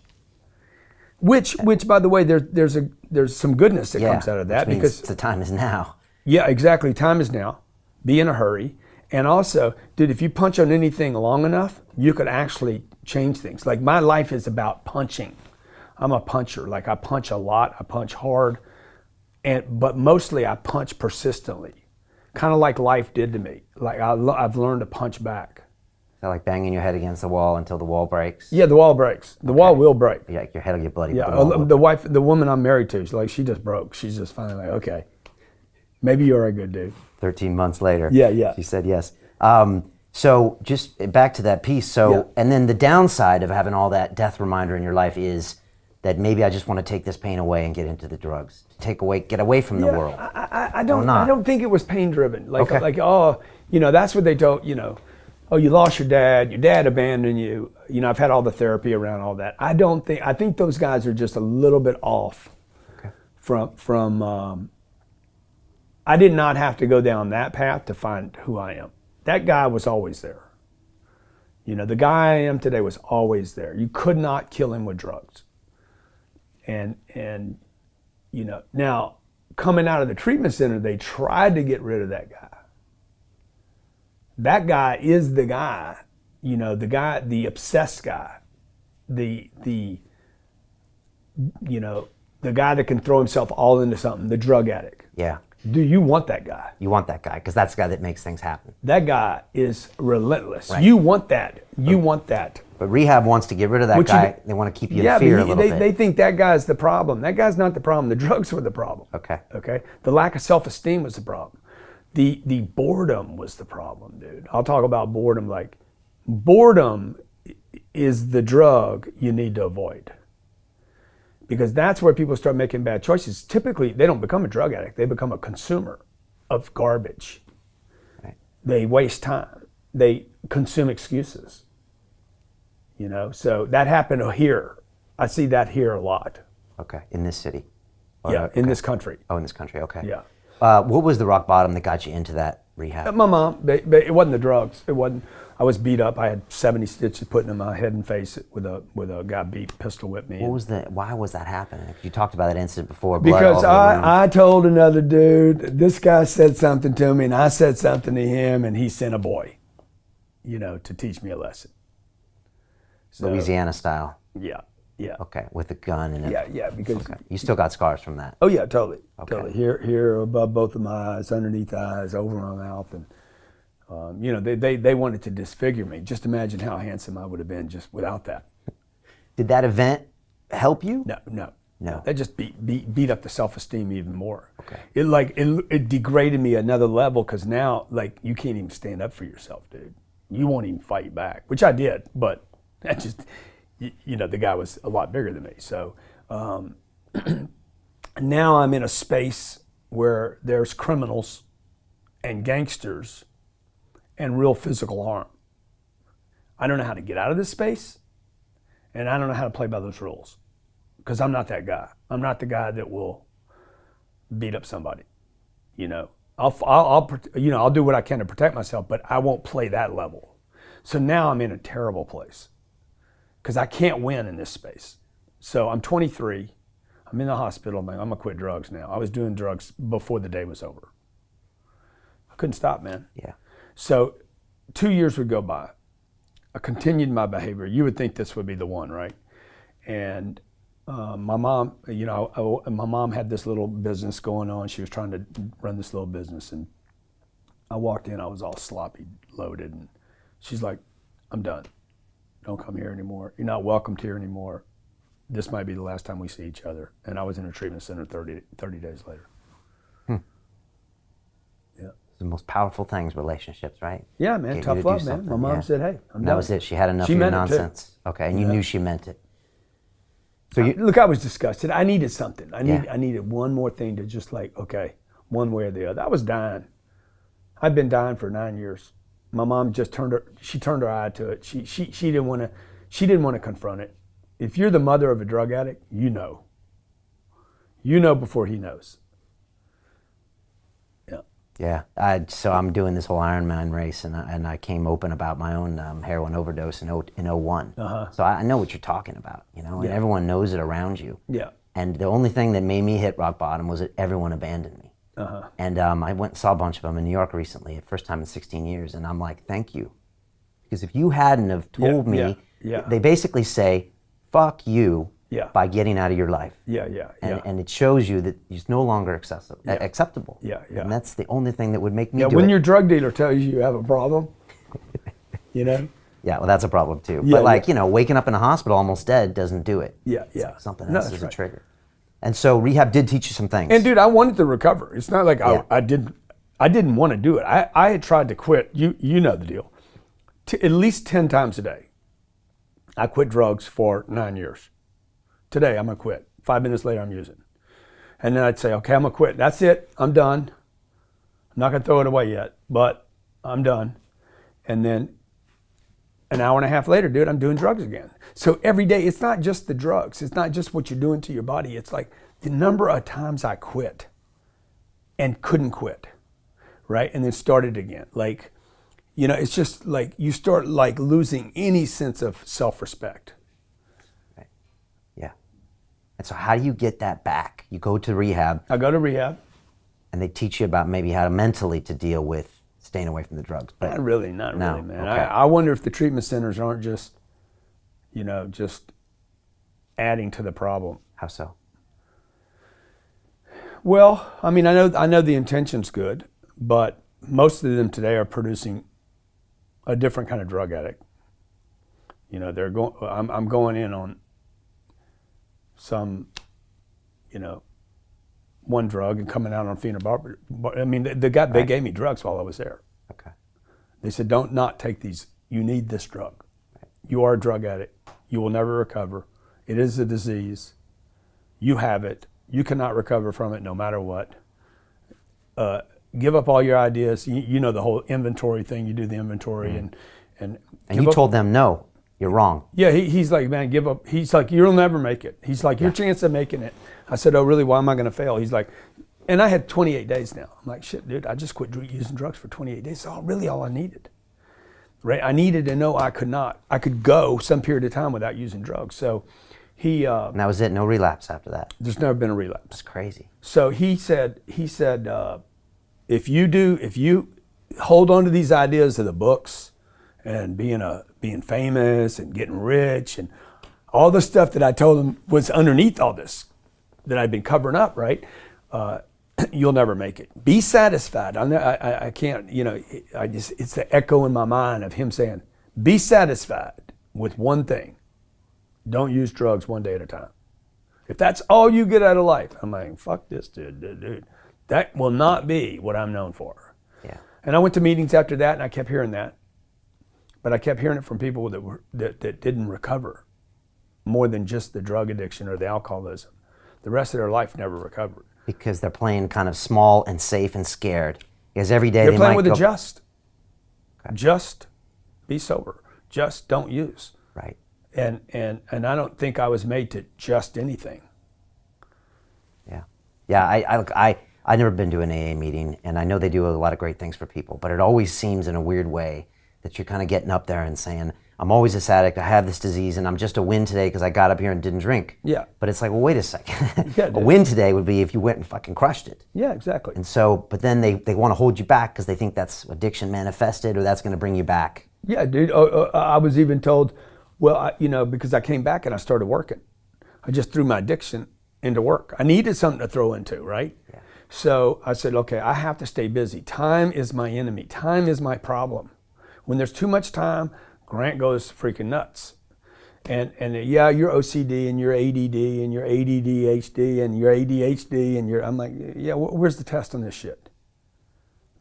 [SPEAKER 1] Which by the way, there's some goodness that comes out of that,
[SPEAKER 7] because the time is now.
[SPEAKER 1] Yeah, exactly. Time is now. Be in a hurry. And also, dude, if you punch on anything long enough, you could actually change things. Like, my life is about punching. I'm a puncher. Like, I punch a lot. I punch hard. But mostly I punch persistently. Kind of like life did to me. Like, I've learned to punch back.
[SPEAKER 7] Is that like banging your head against the wall until the wall breaks?
[SPEAKER 1] Yeah, the wall breaks. The wall will break.
[SPEAKER 7] Yeah, your head will get bloody.
[SPEAKER 1] Yeah, the woman I'm married to, she just broke. She's just finally like, okay, maybe you're a good dude.
[SPEAKER 7] 13 months later.
[SPEAKER 1] Yeah.
[SPEAKER 7] She said yes. So just back to that piece. So, and then the downside of having all that death reminder in your life is that maybe I just want to take this pain away and get into the drugs. Get away from the world.
[SPEAKER 1] I don't think it was pain driven. Like, that's what they don't, oh, you lost your dad abandoned you. I've had all the therapy around all that. I think those guys are just a little bit off from I did not have to go down that path to find who I am. That guy was always there. The guy I am today was always there. You could not kill him with drugs. And now coming out of the treatment center, they tried to get rid of that guy. That guy is the guy, the obsessed guy, the guy that can throw himself all into something, the drug addict.
[SPEAKER 7] Yeah.
[SPEAKER 1] Do you want that guy?
[SPEAKER 7] You want that guy, because that's the guy that makes things happen.
[SPEAKER 1] That guy is relentless.
[SPEAKER 7] Right.
[SPEAKER 1] You want that. You want that.
[SPEAKER 7] But rehab wants to get rid of that guy. They want to keep you in fear a little bit.
[SPEAKER 1] They think that guy's the problem. That guy's not the problem. The drugs were the problem.
[SPEAKER 7] Okay.
[SPEAKER 1] Okay. The lack of self-esteem was the problem. The boredom was the problem, dude. I'll talk about boredom. Like, boredom is the drug you need to avoid, because that's where people start making bad choices. Typically, they don't become a drug addict. They become a consumer of garbage.
[SPEAKER 7] Right.
[SPEAKER 1] They waste time. They consume excuses. You know, so that happened here. I see that here a lot.
[SPEAKER 7] Okay, in this city?
[SPEAKER 1] Yeah, in this country.
[SPEAKER 7] Oh, in this country, okay.
[SPEAKER 1] Yeah.
[SPEAKER 7] What was the rock bottom that got you into that rehab?
[SPEAKER 1] My mom, but it wasn't the drugs. It wasn't. I was beat up. I had 70 stitches put in my head and face with a guy pistol whipped me.
[SPEAKER 7] Why was that happening? You talked about that incident before. Blood
[SPEAKER 1] Because
[SPEAKER 7] all over the room.
[SPEAKER 1] I told another dude, this guy said something to me, and I said something to him, and he sent a boy, you know, to teach me a lesson. So,
[SPEAKER 7] Louisiana style.
[SPEAKER 1] Yeah, yeah.
[SPEAKER 7] Okay, with a gun and everything.
[SPEAKER 1] Yeah, because
[SPEAKER 7] Okay. You still got scars from that.
[SPEAKER 1] oh yeah, totally,
[SPEAKER 7] Okay.
[SPEAKER 1] totally. Here above both of my eyes, underneath the eyes, over my mouth, and you know, they wanted to disfigure me. Just imagine how handsome I would have been just without that.
[SPEAKER 7] Did that event help you?
[SPEAKER 1] No. That just beat up the self-esteem even more.
[SPEAKER 7] Okay.
[SPEAKER 1] It degraded me another level, because now, like, you can't even stand up for yourself, dude. You won't even fight back, which I did, but that just, you know, the guy was a lot bigger than me. So now I'm in a space where there's criminals and gangsters and real physical harm. I don't know how to get out of this space, and I don't know how to play by those rules, because I'm not that guy. I'm not the guy that will beat up somebody. You know, I'll do what I can to protect myself, but I won't play that level. So now I'm in a terrible place, because I can't win in this space. So I'm 23. I'm in the hospital. I'm gonna quit drugs now. I was doing drugs before the day was over. I couldn't stop, man.
[SPEAKER 7] Yeah.
[SPEAKER 1] So 2 years would go by. I continued my behavior. You would think this would be the one, right? And my mom, you know, my mom had this little business going on. She was trying to run this little business, and I walked in. I was all sloppy, loaded, and she's like, "I'm done. Don't come here anymore. You're not welcomed here anymore. This might be the last time we see each other." And I was in a treatment center 30 days later. Yeah.
[SPEAKER 7] The most powerful things, relationships, right?
[SPEAKER 1] Yeah, man.
[SPEAKER 7] Get you
[SPEAKER 1] Tough
[SPEAKER 7] to do
[SPEAKER 1] love, man.
[SPEAKER 7] something,
[SPEAKER 1] My mom
[SPEAKER 7] yeah.
[SPEAKER 1] said, "Hey, I'm
[SPEAKER 7] And
[SPEAKER 1] done."
[SPEAKER 7] that was it. She had enough
[SPEAKER 1] She
[SPEAKER 7] of your
[SPEAKER 1] meant it, too.
[SPEAKER 7] nonsense. Okay, and you
[SPEAKER 1] Yeah.
[SPEAKER 7] knew she meant it.
[SPEAKER 1] So look, I was disgusted. I needed something. I
[SPEAKER 7] Yeah.
[SPEAKER 1] needed one more thing to just, like, okay, one way or the other. I was dying. I'd been dying for 9 years. My mom just turned her eye to it. She didn't want to confront it. If you're the mother of a drug addict, you know. You know before he knows. Yeah.
[SPEAKER 7] Yeah. So I'm doing this whole Ironman race, and I came open about my own heroin overdose in 01. So I know what you're talking about, you know, and everyone knows it around you.
[SPEAKER 1] Yeah.
[SPEAKER 7] And the only thing that made me hit rock bottom was that everyone abandoned me. And I went and saw a bunch of them in New York recently, first time in 16 years, and I'm like, thank you. Because if you hadn't have told me, they basically say, fuck you by getting out of your life. And it shows you that it's no longer acceptable. And that's the only thing that would make me do
[SPEAKER 1] when
[SPEAKER 7] it.
[SPEAKER 1] your drug dealer tells you have a problem, you know?
[SPEAKER 7] Yeah, well, that's a problem too. But like, you know, waking up in a hospital almost dead doesn't do it. It's like something else is a trigger. And so rehab did teach you some things.
[SPEAKER 1] And dude, I wanted to recover. It's not like I didn't want to do it. I had tried to quit. You know the deal. At least 10 times a day. I quit drugs for 9 years. Today I'm gonna quit. 5 minutes later I'm using. And then I'd say, okay, I'm gonna quit. That's it. I'm done. I'm not gonna throw it away yet, but I'm done. And then an hour and a half later, dude, I'm doing drugs again. So every day, it's not just the drugs. It's not just what you're doing to your body. It's like the number of times I quit and couldn't quit, right? And then started again. Like, you know, it's just like you start like losing any sense of self-respect.
[SPEAKER 7] Right. Yeah. And so how do you get that back? You go to rehab.
[SPEAKER 1] I go to rehab.
[SPEAKER 7] And they teach you about maybe how to mentally to deal with staying away from the drugs. But
[SPEAKER 1] not really, man.
[SPEAKER 7] Okay.
[SPEAKER 1] I wonder if the treatment centers aren't just, you know, just adding to the problem.
[SPEAKER 7] How so?
[SPEAKER 1] Well, I mean, I know the intention's good, but most of them today are producing a different kind of drug addict. You know, they're going. I'm going in on some, you know, one drug and coming out on phenobarbital. I mean, they gave me drugs while I was there.
[SPEAKER 7] Okay.
[SPEAKER 1] They said, don't not take these. You need this drug. You are a drug addict. You will never recover. It is a disease. You have it. You cannot recover from it no matter what. Give up all your ideas. You know the whole inventory thing. You do the inventory and
[SPEAKER 7] you told them, no, you're wrong.
[SPEAKER 1] Yeah, he's like, man, give up. He's like, you'll never make it. He's like, your chance of making it. I said, oh, really? Why am I going to fail? He's like, and I had 28 days now. I'm like, shit, dude, I just quit using drugs for 28 days. That's really all I needed. Right? I needed to know I could go some period of time without using drugs. So he.
[SPEAKER 7] And that was it. No relapse after that.
[SPEAKER 1] There's never been a relapse.
[SPEAKER 7] That's crazy.
[SPEAKER 1] So he said, if you hold on to these ideas of the books and being famous and getting rich and all the stuff that I told him was underneath all this that I'd been covering up, right? You'll never make it. Be satisfied. I can't, you know, it's the echo in my mind of him saying, be satisfied with one thing. Don't use drugs one day at a time. If that's all you get out of life, I'm like, fuck this dude. That will not be what I'm known for.
[SPEAKER 7] Yeah.
[SPEAKER 1] And I went to meetings after that and I kept hearing that. But I kept hearing it from people that didn't recover more than just the drug addiction or the alcoholism. The rest of their life never recovered.
[SPEAKER 7] Because they're playing kind of small and safe and scared. Because every day
[SPEAKER 1] they're
[SPEAKER 7] they
[SPEAKER 1] playing
[SPEAKER 7] might
[SPEAKER 1] with
[SPEAKER 7] go,
[SPEAKER 1] the just.
[SPEAKER 7] Okay.
[SPEAKER 1] Just be sober. Just don't use.
[SPEAKER 7] Right.
[SPEAKER 1] And I don't think I was made to just anything.
[SPEAKER 7] Yeah. Yeah, I've never been to an AA meeting, and I know they do a lot of great things for people, but it always seems in a weird way that you're kind of getting up there and saying, I'm always this addict, I have this disease, and I'm just a win today because I got up here and didn't drink.
[SPEAKER 1] Yeah.
[SPEAKER 7] But it's like, well, wait a second.
[SPEAKER 1] Yeah,
[SPEAKER 7] a
[SPEAKER 1] dude.
[SPEAKER 7] win today would be if you went and fucking crushed it.
[SPEAKER 1] Yeah, exactly.
[SPEAKER 7] And so, but then they want to hold you back because they think that's addiction manifested or that's going to bring you back.
[SPEAKER 1] Yeah, dude. I was even told, well, because I came back and I started working. I just threw my addiction into work. I needed something to throw into, right?
[SPEAKER 7] Yeah.
[SPEAKER 1] So I said, okay, I have to stay busy. Time is my enemy. Time is my problem. When there's too much time, Grant goes freaking nuts. And yeah, you're OCD and you're ADD and you're ADDHD and you're ADHD and I'm like, yeah, where's the test on this shit?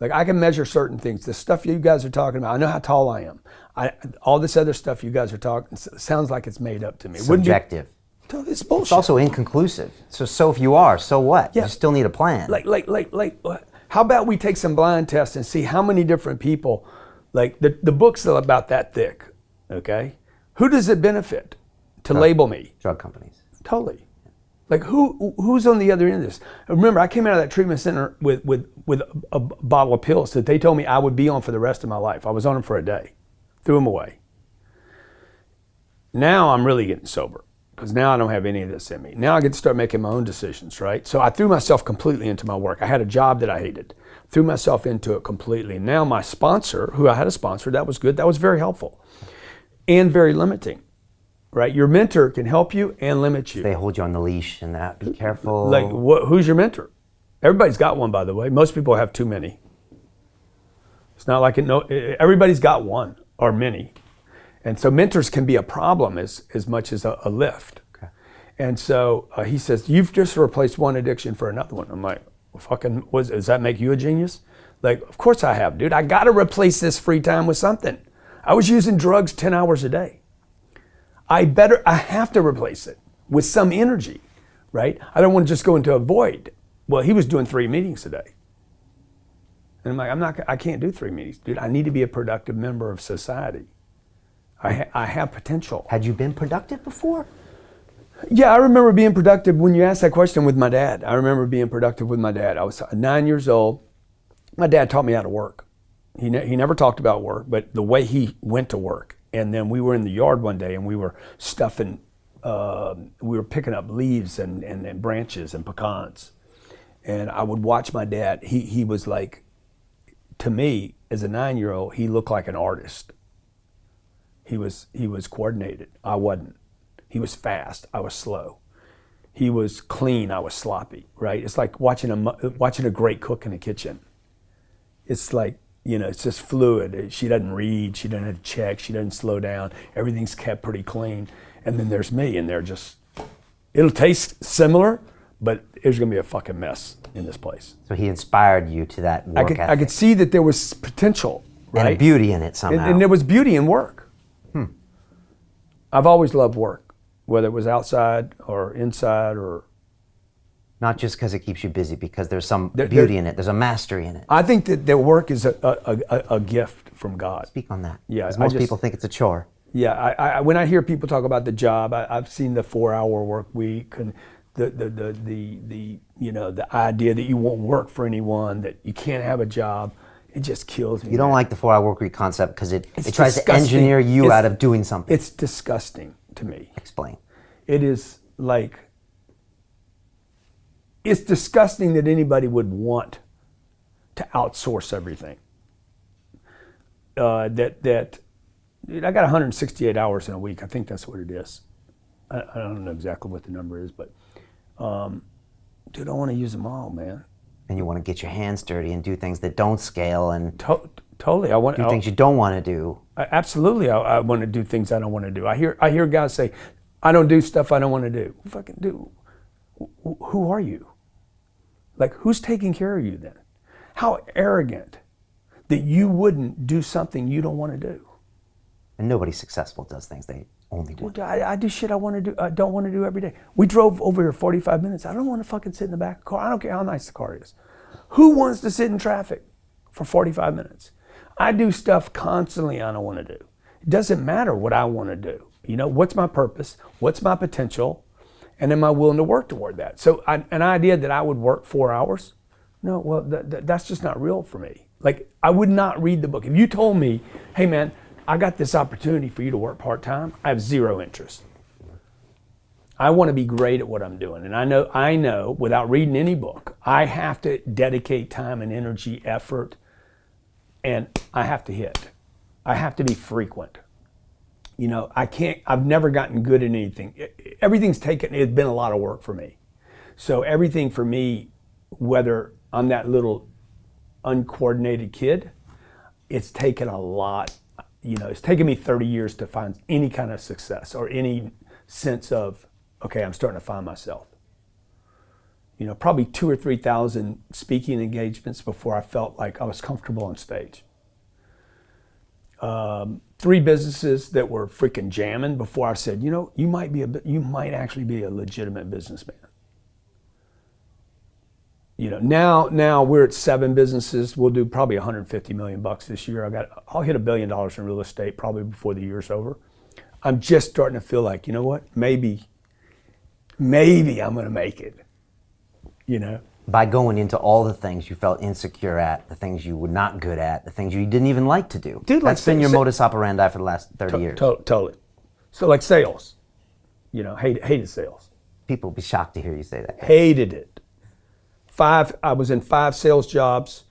[SPEAKER 1] Like I can measure certain things. The stuff you guys are talking about, I know how tall I am. All this other stuff you guys are talking, sounds like it's made up to me.
[SPEAKER 7] Subjective.
[SPEAKER 1] It's bullshit.
[SPEAKER 7] It's also inconclusive. So if you are, so what?
[SPEAKER 1] Yeah.
[SPEAKER 7] You still need a plan.
[SPEAKER 1] Like, how about we take some blind tests and see how many different people, like the book's about that thick, okay? Who does it benefit to label me?
[SPEAKER 7] Drug companies.
[SPEAKER 1] Totally. Like who's on the other end of this? Remember, I came out of that treatment center with a bottle of pills that they told me I would be on for the rest of my life. I was on them for a day, threw them away. Now I'm really getting sober because now I don't have any of this in me. Now I get to start making my own decisions, right? So I threw myself completely into my work. I had a job that I hated, threw myself into it completely. Now my sponsor, who I had a sponsor, that was good. That was very helpful and very limiting. Right, your mentor can help you and limit you.
[SPEAKER 7] They hold you on the leash and that. Be careful.
[SPEAKER 1] Like, who's your mentor? Everybody's got one, by the way. Most people have too many. It's not like everybody's got one or many, and so mentors can be a problem as much as a lift.
[SPEAKER 7] Okay.
[SPEAKER 1] And so he says, "You've just replaced one addiction for another one." I'm like, well, "Fucking, does that make you a genius?" Like, of course I have, dude. I got to replace this free time with something. I was using drugs 10 hours a day. I have to replace it with some energy, right? I don't want to just go into a void. Well, he was doing 3 meetings a day. And I'm like, I can't do 3 meetings, dude. I need to be a productive member of society. I have potential.
[SPEAKER 7] Had you been productive before?
[SPEAKER 1] Yeah, I remember being productive when you asked that question with my dad. I remember being productive with my dad. I was 9 years old. My dad taught me how to work. He never talked about work, but the way he went to work. And then we were in the yard one day and we were stuffing, we were picking up leaves and branches and pecans. And I would watch my dad. He was like, to me, as a 9-year-old, he looked like an artist. He was coordinated. I wasn't. He was fast. I was slow. He was clean. I was sloppy, right? It's like watching a great cook in the kitchen. It's like You know, it's just fluid. She doesn't read, she doesn't have to check, she doesn't slow down. Everything's kept pretty clean. And then there's me, and they're just, it'll taste similar, but there's gonna be a fucking mess in this place.
[SPEAKER 7] So he inspired you to that work ethic.
[SPEAKER 1] I could see that there was potential, right?
[SPEAKER 7] And a beauty in it somehow.
[SPEAKER 1] And there was beauty in work. I've always loved work, whether it was outside or inside or.
[SPEAKER 7] Not just because it keeps you busy, because there's some beauty in it. There's a mastery in it.
[SPEAKER 1] I think that their work is a gift from God.
[SPEAKER 7] Speak on that.
[SPEAKER 1] Yeah,
[SPEAKER 7] Because most people think it's a chore.
[SPEAKER 1] Yeah, I when I hear people talk about the job, I've seen the 4-hour work week and the you know, the idea that you won't work for anyone, that you can't have a job. It just kills me.
[SPEAKER 7] You don't like the 4-hour work week concept because it tries to
[SPEAKER 1] disgusting.
[SPEAKER 7] engineer you out of doing something.
[SPEAKER 1] It's disgusting to me.
[SPEAKER 7] Explain.
[SPEAKER 1] It is like, it's disgusting that anybody would want to outsource everything. Dude, I got 168 hours in a week. I think that's what it is. I don't know exactly what the number is, but dude, I want to use them all, man.
[SPEAKER 7] And you want to get your hands dirty and do things that don't scale and
[SPEAKER 1] Totally. I want
[SPEAKER 7] do things you don't want to do.
[SPEAKER 1] Absolutely, I want to do things I don't want to do. I hear guys say, "I don't do stuff I don't want to do." Fucking do. Who are you? Like, who's taking care of you then? How arrogant that you wouldn't do something you don't want to do.
[SPEAKER 7] And nobody successful does things they only do.
[SPEAKER 1] Well, I do shit I want to do. I don't want to do every day. We drove over here 45 minutes. I don't want to fucking sit in the back of the car. I don't care how nice the car is. Who wants to sit in traffic for 45 minutes? I do stuff constantly I don't want to do. It doesn't matter what I want to do. You know, what's my purpose? What's my potential? And am I willing to work toward that? So an idea that I would work 4 hours, no, well, that's just not real for me. Like, I would not read the book. If you told me, hey man, I got this opportunity for you to work part-time, I have zero interest. I want to be great at what I'm doing. And I know without reading any book, I have to dedicate time and energy, effort, and I have to hit. I have to be frequent. You know, I've never gotten good at anything. It's been a lot of work for me. So everything for me, whether I'm that little uncoordinated kid, it's taken a lot. You know, it's taken me 30 years to find any kind of success or any sense of, okay, I'm starting to find myself. You know, probably 2,000 or 3,000 speaking engagements before I felt like I was comfortable on stage. 3 businesses that were freaking jamming before I said, you know, you might actually be a legitimate businessman. You know, now we're at 7 businesses. We'll do probably $150 million this year. I'll hit $1 billion in real estate probably before the year's over. I'm just starting to feel like, you know what? Maybe I'm going to make it. You know.
[SPEAKER 7] By going into all the things you felt insecure at, the things you were not good at, the things you didn't even like to do.
[SPEAKER 1] Dude,
[SPEAKER 7] that's been your modus operandi for the last 30 years.
[SPEAKER 1] Totally. So like sales, you know, hated sales.
[SPEAKER 7] People will be shocked to hear you say that.
[SPEAKER 1] Hated it. I was in 5 sales jobs,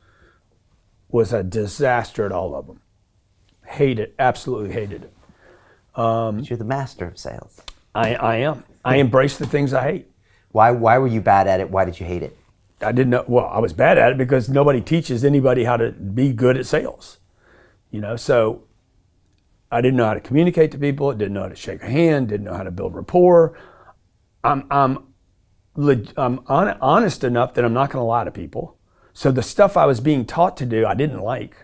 [SPEAKER 1] was a disaster at all of them. Absolutely hated it.
[SPEAKER 7] But you're the master of sales.
[SPEAKER 1] I am. I embrace the things I hate.
[SPEAKER 7] Why were you bad at it? Why did you hate it?
[SPEAKER 1] I didn't know, well, I was bad at it because nobody teaches anybody how to be good at sales. You know, so I didn't know how to communicate to people, didn't know how to shake a hand, didn't know how to build rapport. I'm honest enough that I'm not going to lie to people. So the stuff I was being taught to do, I didn't like.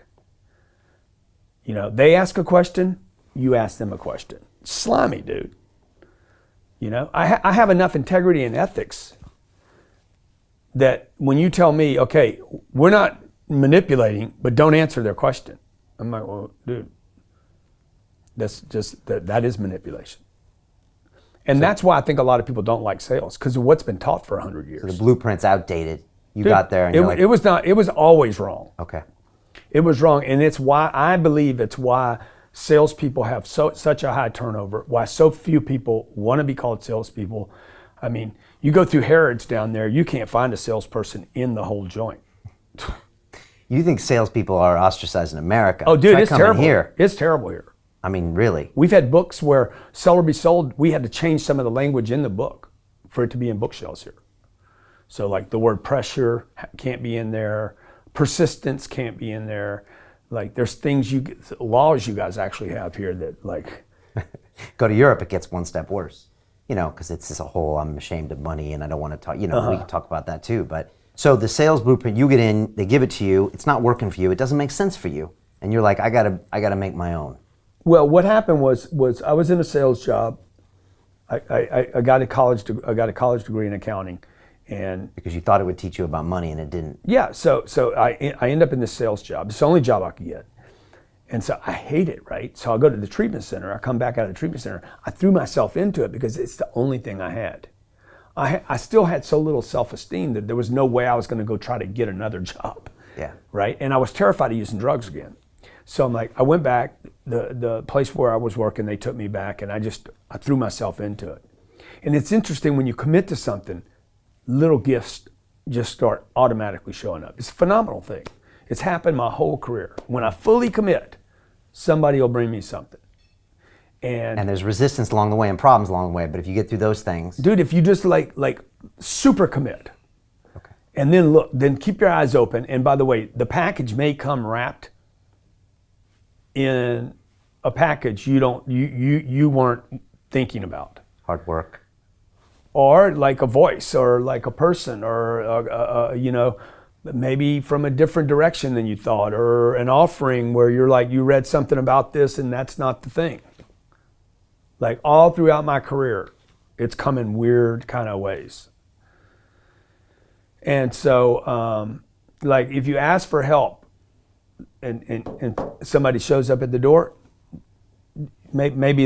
[SPEAKER 1] You know, they ask a question, you ask them a question. Slimy, dude. You know, I have enough integrity and ethics that when you tell me, okay, we're not manipulating, but don't answer their question. I'm like, well, dude, that's just, that is manipulation. And that's why I think a lot of people don't like sales, because of what's been taught for 100 years.
[SPEAKER 7] So the blueprint's outdated. You got there and you're like,
[SPEAKER 1] it was always wrong.
[SPEAKER 7] Okay.
[SPEAKER 1] It was wrong, and I believe it's why salespeople have such a high turnover, why so few people want to be called salespeople. I mean, you go through Harrods down there, you can't find a salesperson in the whole joint.
[SPEAKER 7] You think salespeople are ostracized in America?
[SPEAKER 1] Oh, dude,
[SPEAKER 7] Try
[SPEAKER 1] it's
[SPEAKER 7] coming
[SPEAKER 1] terrible
[SPEAKER 7] here.
[SPEAKER 1] It's terrible here.
[SPEAKER 7] I mean, really.
[SPEAKER 1] We've had books where Sell or Be Sold, we had to change some of the language in the book for it to be in bookshelves here. So like the word pressure can't be in there, persistence can't be in there, Like there's laws you guys actually have here that like.
[SPEAKER 7] Go to Europe, it gets one step worse. You know, because it's this whole I'm ashamed of money and I don't want to talk. You know, we can talk about that too. But so the sales blueprint, you get in, they give it to you. It's not working for you. It doesn't make sense for you, and you're like, I gotta make my own.
[SPEAKER 1] Well, what happened was I was in a sales job. I got a college degree in accounting, and
[SPEAKER 7] Because you thought it would teach you about money and it didn't.
[SPEAKER 1] yeah, so I end up in this sales job. It's the only job I could get, and so I hate it, right? So I go to the treatment center. I come back out of the treatment center. I threw myself into it because it's the only thing I had. I still had so little self-esteem that there was no way I was going to go try to get another job.
[SPEAKER 7] Yeah.
[SPEAKER 1] Right, and I was terrified of using drugs again. So I'm like, I went back, the place where I was working, they took me back, and I threw myself into it. And it's interesting, when you commit to something, little gifts just start automatically showing up. It's a phenomenal thing. It's happened my whole career. When I fully commit, somebody will bring me something. And
[SPEAKER 7] there's resistance along the way and problems along the way, but if you get through those things.
[SPEAKER 1] dude, if you just like super commit,
[SPEAKER 7] Okay.
[SPEAKER 1] and then keep your eyes open. And by the way, the package may come wrapped in a package you weren't thinking about,
[SPEAKER 7] Hard work.
[SPEAKER 1] or like a voice, or like a person, or you know, maybe from a different direction than you thought, or an offering where you're like, you read something about this and that's not the thing. Like all throughout my career, it's come in weird kind of ways. And so like if you ask for help and somebody shows up at the door, maybe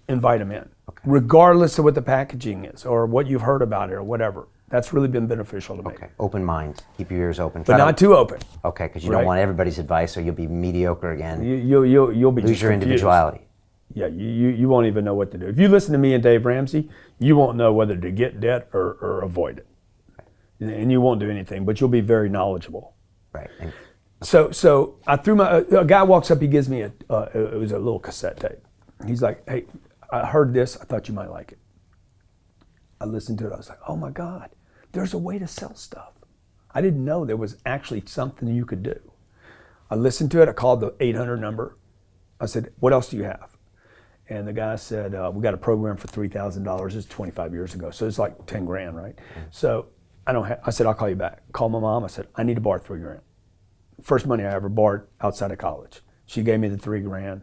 [SPEAKER 1] invite them in, regardless of what the packaging is or what you've heard about it or whatever. That's really been beneficial to me.
[SPEAKER 7] Okay. Open mind. Keep your ears open.
[SPEAKER 1] But not too open.
[SPEAKER 7] Okay, because you
[SPEAKER 1] Right.
[SPEAKER 7] don't want everybody's advice, or you'll be mediocre again.
[SPEAKER 1] You'll be
[SPEAKER 7] Lose
[SPEAKER 1] just
[SPEAKER 7] your
[SPEAKER 1] confused.
[SPEAKER 7] individuality.
[SPEAKER 1] Yeah, you won't even know what to do. If you listen to me and Dave Ramsey, you won't know whether to get debt or avoid it. And you won't do anything, but you'll be very knowledgeable.
[SPEAKER 7] Right. And
[SPEAKER 1] So I threw a guy walks up, he gives me it was a little cassette tape. He's like, hey, I heard this, I thought you might like it. I listened to it, I was like, oh my God, there's a way to sell stuff. I didn't know there was actually something you could do. I listened to it, I called the 800 number. I said, what else do you have? And the guy said, we got a program for $3,000. It's 25 years ago, so it's like 10 grand, right? So I said, I'll call you back. Called my mom, I said, I need to borrow $3 grand. First money I ever borrowed outside of college. She gave me the $3 grand,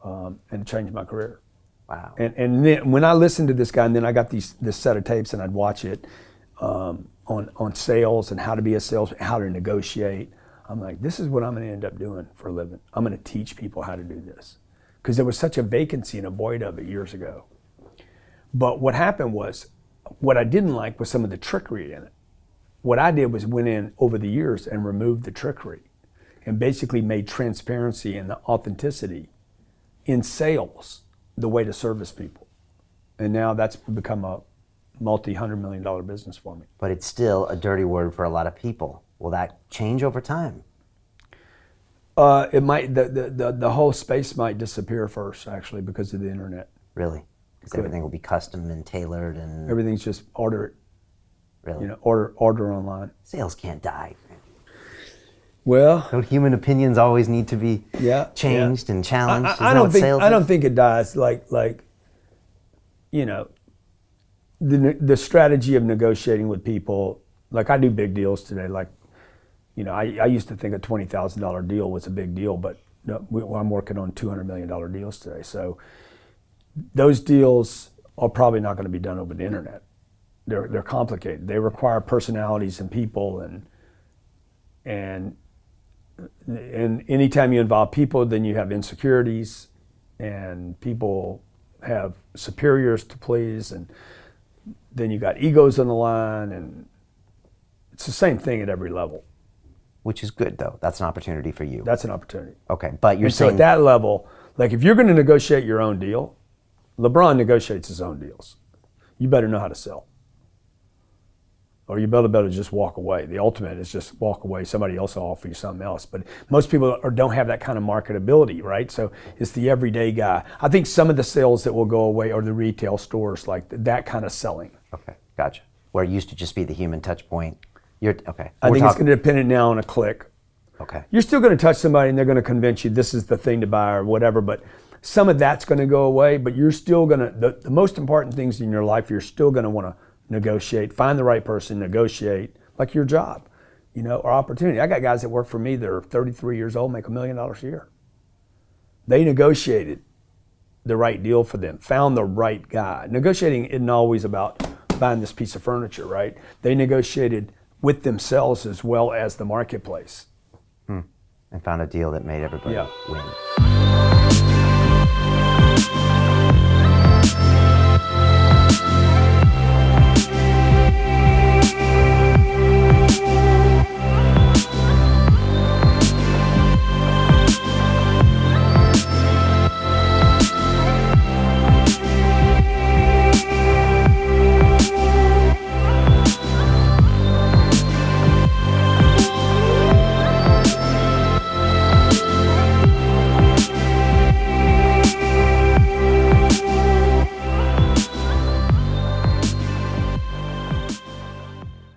[SPEAKER 1] and it changed my career.
[SPEAKER 7] wow.
[SPEAKER 1] And then when I listened to this guy, and then I got this set of tapes, and I'd watch it on sales and how to be a salesman, how to negotiate. I'm like, this is what I'm going to end up doing for a living. I'm going to teach people how to do this, because there was such a vacancy and a void of it years ago. But what happened was, what I didn't like was some of the trickery in it. What I did was went in over the years and removed the trickery and basically made transparency and the authenticity in sales the way to service people. And now that's become a multi-$100 million business for me.
[SPEAKER 7] But it's still a dirty word for a lot of people. Will that change over time?
[SPEAKER 1] It might, the whole space might disappear first, actually, because of the internet.
[SPEAKER 7] Really? Because everything will be custom and tailored and
[SPEAKER 1] Everything's just order it,
[SPEAKER 7] really.
[SPEAKER 1] you know, order online.
[SPEAKER 7] Sales can't die.
[SPEAKER 1] Well,
[SPEAKER 7] Don't human opinions always need to be
[SPEAKER 1] yeah,
[SPEAKER 7] changed and challenged? Isn't
[SPEAKER 1] I
[SPEAKER 7] that
[SPEAKER 1] don't
[SPEAKER 7] what
[SPEAKER 1] think
[SPEAKER 7] sales
[SPEAKER 1] I don't
[SPEAKER 7] is?
[SPEAKER 1] think it dies. Like, you know, the strategy of negotiating with people. Like I do big deals today. Like, you know, I used to think a $20,000 deal was a big deal, but no, I'm working on $200 million deals today. So those deals are probably not going to be done over the internet. They're complicated. They require personalities and people, and anytime you involve people, then you have insecurities, and people have superiors to please, and then you got egos on the line, and it's the same thing at every level.
[SPEAKER 7] Which is good, though. That's an opportunity for you.
[SPEAKER 1] That's an opportunity.
[SPEAKER 7] Okay, but you're
[SPEAKER 1] And so
[SPEAKER 7] saying
[SPEAKER 1] at that level, like if you're going to negotiate your own deal, LeBron negotiates his own deals. You better know how to sell. Or you better just walk away. The ultimate is just walk away. Somebody else will offer you something else. But most people don't have that kind of marketability, right? So it's the everyday guy. I think some of the sales that will go away are the retail stores, like that kind of selling.
[SPEAKER 7] Okay, gotcha. Where it used to just be the human touch point. Okay.
[SPEAKER 1] I think it's going to depend now on a click.
[SPEAKER 7] Okay.
[SPEAKER 1] You're still going to touch somebody and they're going to convince you this is the thing to buy or whatever, but some of that's going to go away, but you're still going to, the most important things in your life, you're still going to want to negotiate, find the right person, negotiate, like your job, you know, or opportunity. I got guys that work for me that are 33 years old, make $1 million a year. They negotiated the right deal for them, found the right guy. Negotiating isn't always about buying this piece of furniture, right? They negotiated with themselves as well as the marketplace.
[SPEAKER 7] And found a deal that made everybody
[SPEAKER 1] Yeah.
[SPEAKER 7] win.